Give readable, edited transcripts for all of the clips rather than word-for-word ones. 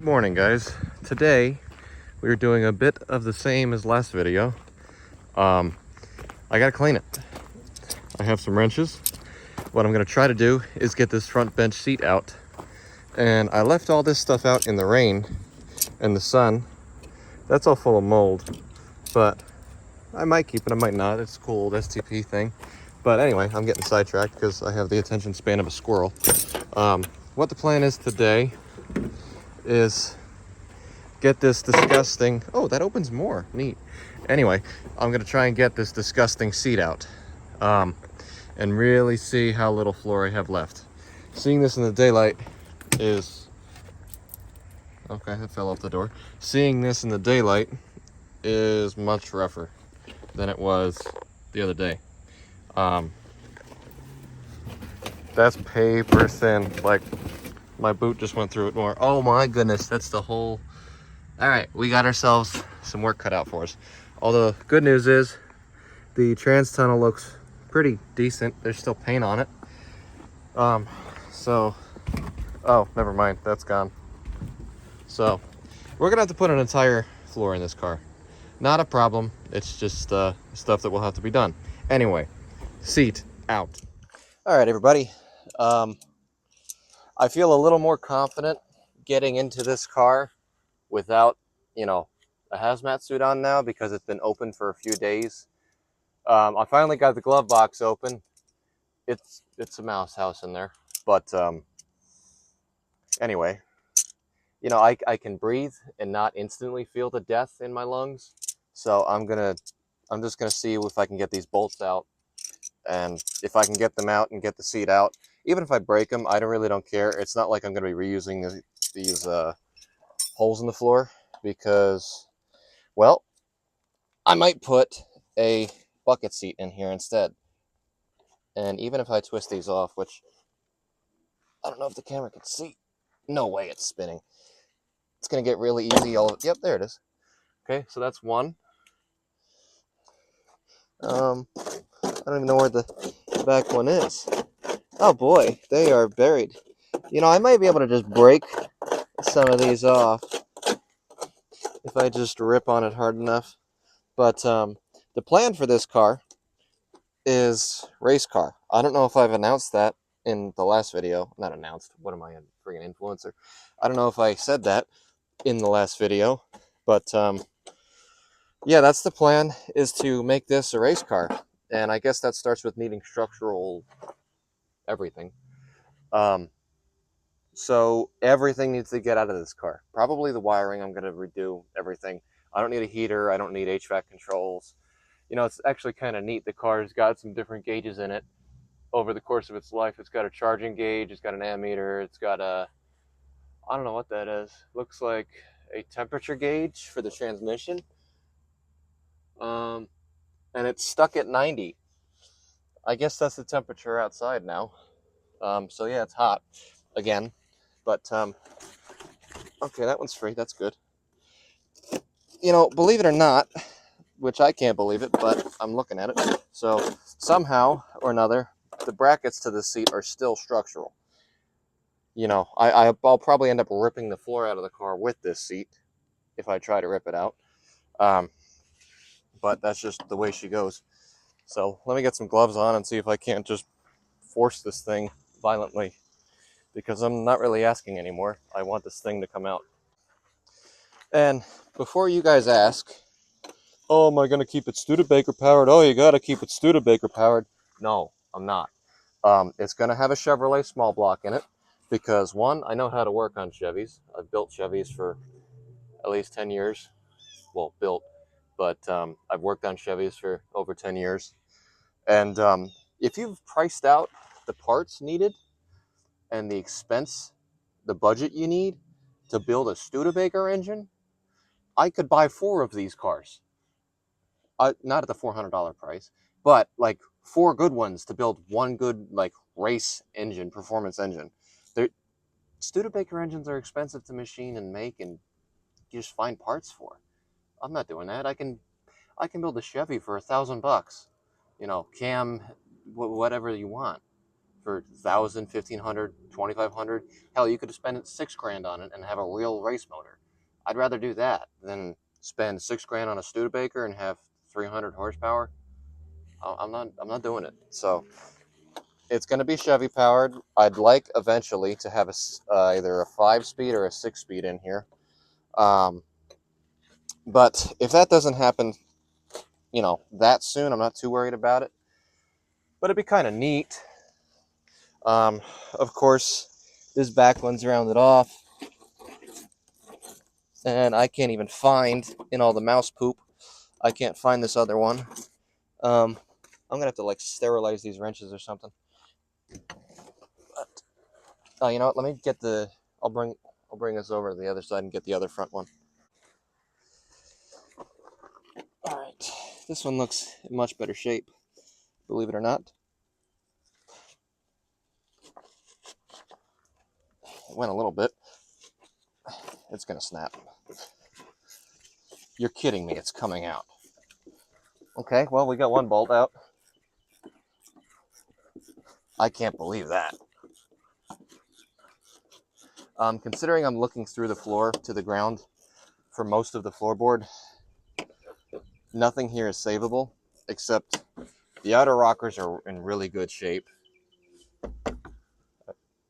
Good morning, guys. Today we're doing a bit of the same as last video. I gotta clean it. I have some wrenches. What I'm gonna try to do is get this front bench seat out. And I left all this stuff out in the rain and the sun. That's all full of mold, but I might keep it, I might not. It's a cool old STP thing. But anyway, I'm getting sidetracked because I have the attention span of a squirrel. What the plan is today is get this disgusting, oh, that opens more, neat. Anyway, I'm gonna try and get this disgusting seat out and really see how little floor I have left. Seeing this in the daylight is, okay, it fell off the door. Seeing this in the daylight is much rougher than it was the other day. That's paper thin, like my boot just went through it more. Oh my goodness, that's the whole. All right, we got ourselves some work cut out for us. Although good news is the trans tunnel looks pretty decent. There's still paint on it. Oh, never mind, that's gone. So we're gonna have to put an entire floor in this car. Not a problem, it's just stuff that will have to be done. Anyway, seat out. All right, everybody. I feel a little more confident getting into this car without, a hazmat suit on now because it's been open for a few days. I finally got the glove box open. It's a mouse house in there, but anyway, I can breathe and not instantly feel the death in my lungs. So I'm just gonna see if I can get these bolts out, and if I can get them out and get the seat out. Even if I break them, I really don't care. It's not like I'm gonna be reusing these holes in the floor because, well, I might put a bucket seat in here instead. And even if I twist these off, which I don't know if the camera can see. No way it's spinning. It's going to get really easy. Yep, there it is. Okay, so that's one. I don't even know where the back one is. Oh boy, they are buried. I might be able to just break some of these off if I just rip on it hard enough. But the plan for this car is race car. I don't know if I've announced that in the last video. Not announced. What am I, a freaking influencer? I don't know if I said that in the last video, but yeah, that's the plan, is to make this a race car. And I guess that starts with needing structural everything. So everything needs to get out of this car. Probably the wiring. I'm going to redo everything. I don't need a heater. I don't need HVAC controls. It's actually kind of neat. The car's got some different gauges in it over the course of its life. It's got a charging gauge. It's got an ammeter. It's got I don't know what that is. Looks like a temperature gauge for the transmission. And it's stuck at 90. I guess that's the temperature outside now. So yeah, it's hot again. But okay, that one's free. That's good. Believe it or not, which I can't believe it, but I'm looking at it. So somehow or another, the brackets to the seat are still structural. I'll probably end up ripping the floor out of the car with this seat if I try to rip it out. But that's just the way she goes. So let me get some gloves on and see if I can't just force this thing violently, because I'm not really asking anymore. I want this thing to come out. And before you guys ask, oh, am I going to keep it Studebaker powered? Oh, you got to keep it Studebaker powered. No, I'm not. It's going to have a Chevrolet small block in it because, one, I know how to work on Chevys. I've built Chevys for at least 10 years. Well, built, but I've worked on Chevys for over 10 years. And if you've priced out the parts needed and the expense, the budget you need to build a Studebaker engine, I could buy 4 of these cars. Not at the $400 price, but like 4 good ones to build one good race engine, performance engine. Studebaker engines are expensive to machine and make, and you just find parts for. I'm not doing that. I can build a Chevy for $1,000. Cam, whatever you want. for 1,000, 1,500, 2,500. Hell, you could spend $6,000 on it and have a real race motor. I'd rather do that than spend $6,000 on a Studebaker and have 300 horsepower. I'm not doing it. So it's going to be Chevy powered. I'd like eventually to have either a 5-speed or a 6-speed in here. But if that doesn't happen, that soon, I'm not too worried about it. But it'd be kind of neat. Of course, this back one's rounded off. And I can't even find, in all the mouse poop, I can't find this other one. I'm going to have to, like, sterilize these wrenches or something. But, you know what? Let me get I'll bring this over to the other side and get the other front one. All right. This one looks in much better shape, believe it or not. It went a little bit. It's going to snap. You're kidding me. It's coming out. Okay, well, we got one bolt out. I can't believe that. Considering I'm looking through the floor to the ground for most of the floorboard, nothing here is savable, except the outer rockers are in really good shape.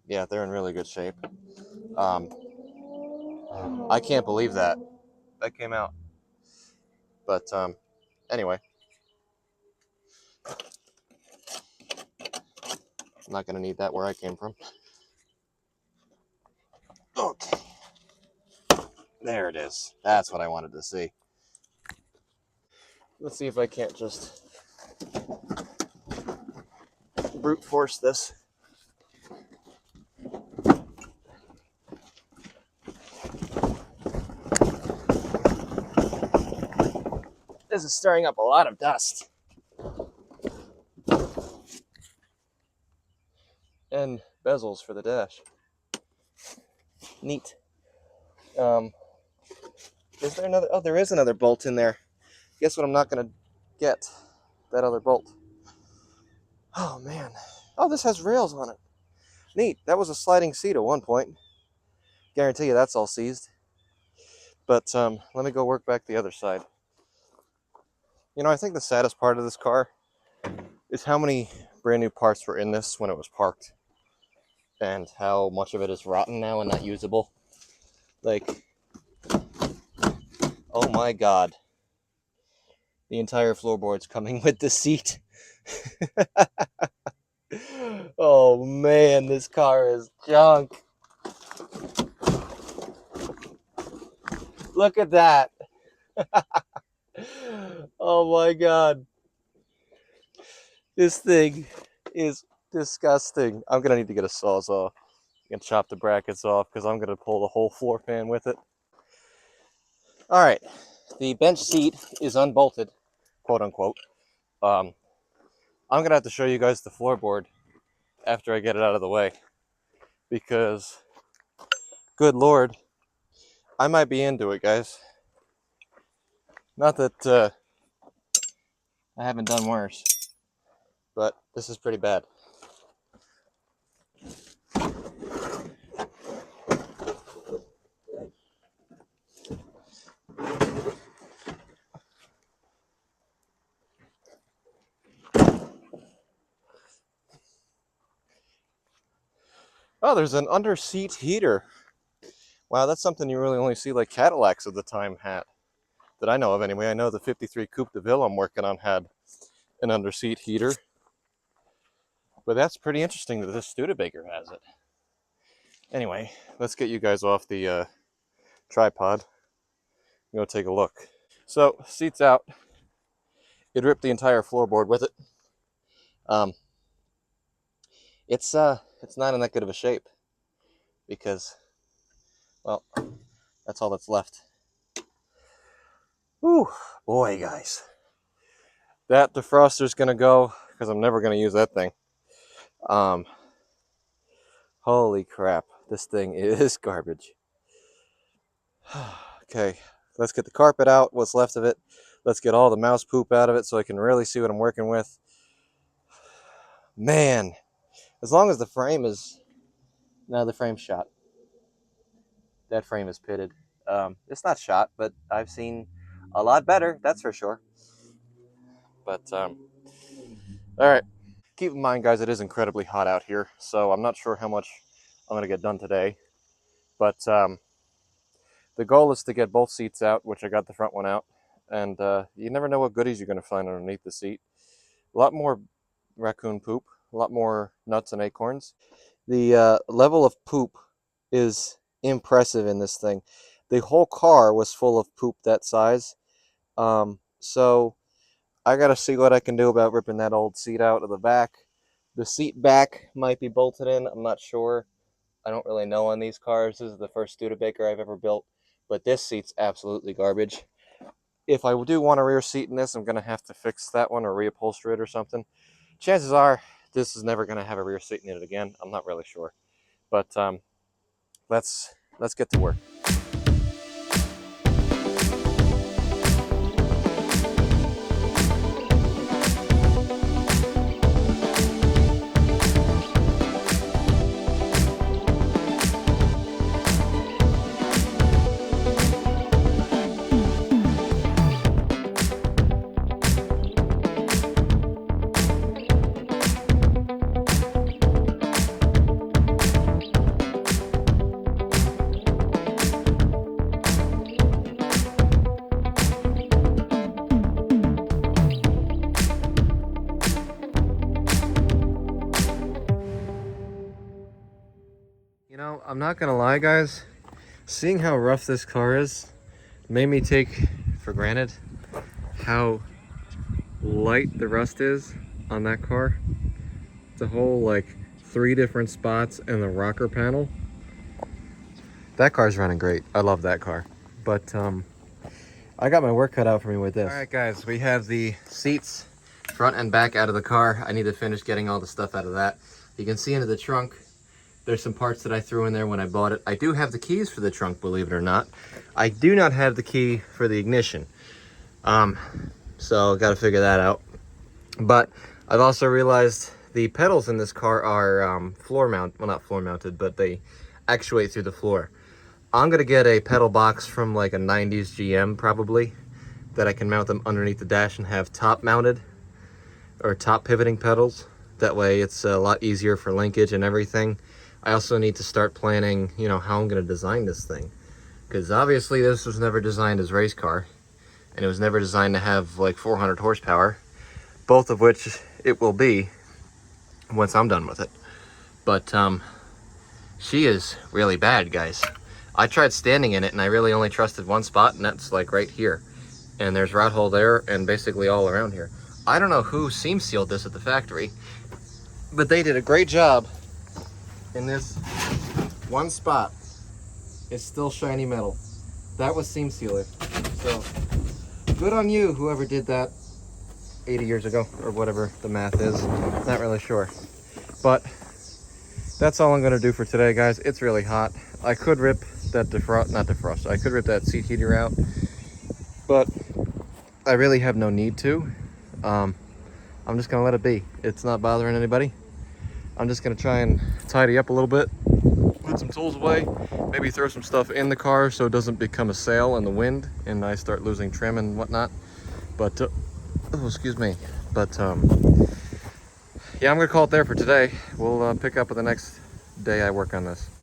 Yeah, they're in really good shape. I can't believe that came out. But anyway, I'm not going to need that where I came from. Okay. There it is. That's what I wanted to see. Let's see if I can't just brute force this. This is stirring up a lot of dust. And bezels for the dash. Neat. Is there another? Oh, there is another bolt in there. Guess what I'm not going to get? That other bolt. Oh, man. Oh, this has rails on it. Neat. That was a sliding seat at one point. Guarantee you that's all seized. But let me go work back the other side. I think the saddest part of this car is how many brand new parts were in this when it was parked. And how much of it is rotten now and not usable. Like, oh my god. The entire floorboard's coming with the seat. Oh man, this car is junk. Look at that. Oh my god. This thing is disgusting. I'm going to need to get a sawzall and chop the brackets off because I'm going to pull the whole floor fan with it. All right. The bench seat is unbolted, quote unquote. I'm going to have to show you guys the floorboard after I get it out of the way because, good lord, I might be into it, guys. Not that I haven't done worse, but this is pretty bad. Oh, there's an under-seat heater. Wow, that's something you really only see like Cadillacs of the time had. That I know of anyway. I know the 53 Coupe de Ville I'm working on had an under-seat heater. But that's pretty interesting that this Studebaker has it. Anyway, let's get you guys off the tripod and go take a look. So, seat's out. It ripped the entire floorboard with it. It's not in that good of a shape because, well, that's all that's left. Whew, boy, guys. That defroster's gonna go because I'm never gonna use that thing. Holy crap, this thing is garbage. Okay, let's get the carpet out, what's left of it. Let's get all the mouse poop out of it so I can really see what I'm working with. Man, As long as the frame is, no, the frame's shot. That frame is pitted. It's not shot, but I've seen a lot better, that's for sure. But, all right. Keep in mind, guys, it is incredibly hot out here, so I'm not sure how much I'm going to get done today. But the goal is to get both seats out, which I got the front one out. And you never know what goodies you're going to find underneath the seat. A lot more raccoon poop, a lot more nuts and acorns. The level of poop is impressive in this thing. The whole car was full of poop that size. So I got to see what I can do about ripping that old seat out of the back. The seat back might be bolted in. I'm not sure. I don't really know on these cars. This is the first Studebaker I've ever built. But this seat's absolutely garbage. If I do want a rear seat in this, I'm going to have to fix that one or reupholster it or something. Chances are this is never going to have a rear seat in it again. I'm not really sure. But let's get to work. You know, I'm not gonna lie, guys. Seeing how rough this car is made me take for granted how light the rust is on that car. The whole, like, 3 different spots and the rocker panel. That car's running great. I love that car. But I got my work cut out for me with this. All right, guys, we have the seats front and back out of the car. I need to finish getting all the stuff out of that. You can see into the trunk. There's some parts that I threw in there when I bought it. I do have the keys for the trunk, believe it or not. I do not have the key for the ignition. So got to figure that out. But I've also realized the pedals in this car are floor mount, well, not floor mounted, but they actuate through the floor. I'm gonna get a pedal box from like a 90s GM probably, that I can mount them underneath the dash and have top mounted or top pivoting pedals. That way it's a lot easier for linkage and everything. I also need to start planning, you know, how I'm gonna design this thing. Because obviously this was never designed as a race car, and it was never designed to have like 400 horsepower, both of which it will be once I'm done with it. But she is really bad, guys. I tried standing in it and I really only trusted one spot, and that's like right here. And there's rot hole there and basically all around here. I don't know who seam sealed this at the factory, but they did a great job. In this one spot, it's still shiny metal. That was seam sealer. So good on you, whoever did that 80 years ago, or whatever the math is. Not really sure. But that's all I'm gonna do for today, guys. It's really hot. I could rip that I could rip that seat heater out, but I really have no need to. I'm just gonna let it be. It's not bothering anybody. I'm just gonna try and tidy up a little bit, put some tools away, maybe throw some stuff in the car so it doesn't become a sail in the wind and I start losing trim and whatnot. But oh, excuse me. But yeah, I'm gonna call it there for today. We'll pick up with the next day I work on this.